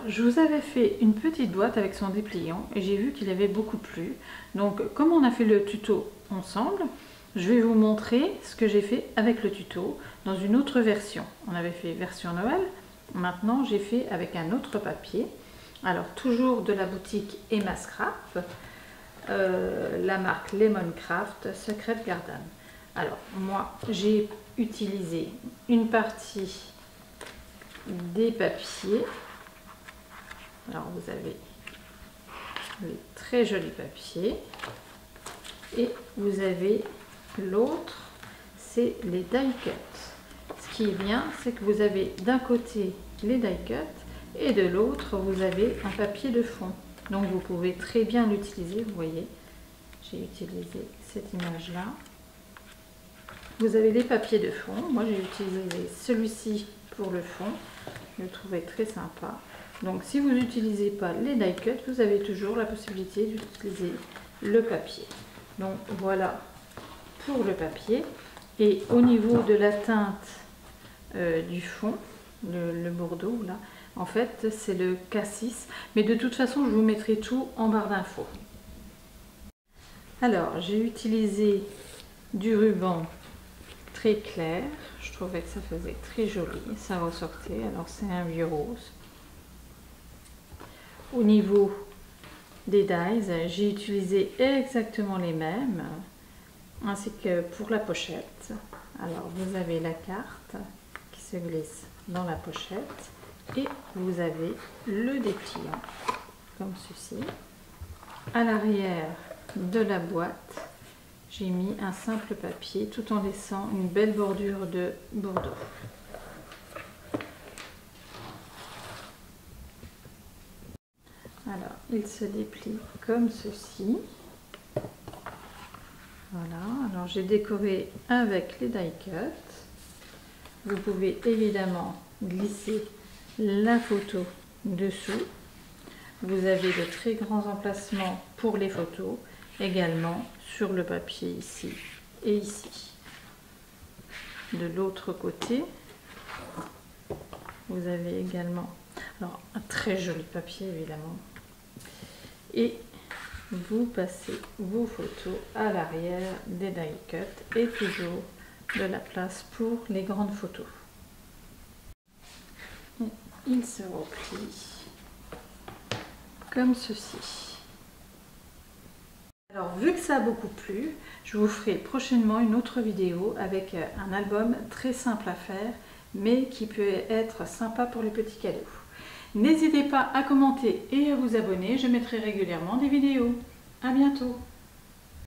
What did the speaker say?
je vous avais fait une petite boîte avec son dépliant et j'ai vu qu'il avait beaucoup plu. Donc, comme on a fait le tuto ensemble, je vais vous montrer ce que j'ai fait avec le tuto dans une autre version. On avait fait version Noël, maintenant j'ai fait avec un autre papier. Alors, toujours de la boutique Emma Scrap, la marque Lemon Craft Secret Garden. Alors, moi, j'ai utilisé une partie des papiers. Alors vous avez les très jolis papiers et vous avez l'autre, c'est les die cut. Ce qui est bien, c'est que vous avez d'un côté les die cut et de l'autre vous avez un papier de fond. Donc vous pouvez très bien l'utiliser. Vous voyez, j'ai utilisé cette image là. Vous avez les papiers de fond. Moi j'ai utilisé celui-ci pour le fond. Je le trouvais très sympa. Donc si vous n'utilisez pas les die cut, vous avez toujours la possibilité d'utiliser le papier. Donc voilà pour le papier. Et au niveau de la teinte du fond, le bordeaux là, en fait c'est le cassis. Mais de toute façon je vous mettrai tout en barre d'infos. Alors j'ai utilisé du ruban très clair. Je trouvais que ça faisait très joli, ça ressortait. Alors c'est un vieux rose. Au niveau des dies, j'ai utilisé exactement les mêmes, ainsi que pour la pochette. Alors vous avez la carte qui se glisse dans la pochette et vous avez le dépliant comme ceci. À l'arrière de la boîte, j'ai mis un simple papier tout en laissant une belle bordure de bordeaux. Alors, il se déplie comme ceci. Voilà, alors j'ai décoré avec les die cut. Vous pouvez évidemment glisser la photo dessous. Vous avez de très grands emplacements pour les photos, également sur le papier ici et ici. De l'autre côté, vous avez également alors, un très joli papier évidemment. Et vous passez vos photos à l'arrière des die cut et toujours de la place pour les grandes photos. Et il se replie comme ceci. Alors vu que ça a beaucoup plu, je vous ferai prochainement une autre vidéo avec un album très simple à faire mais qui peut être sympa pour les petits cadeaux. N'hésitez pas à commenter et à vous abonner, je mettrai régulièrement des vidéos. À bientôt!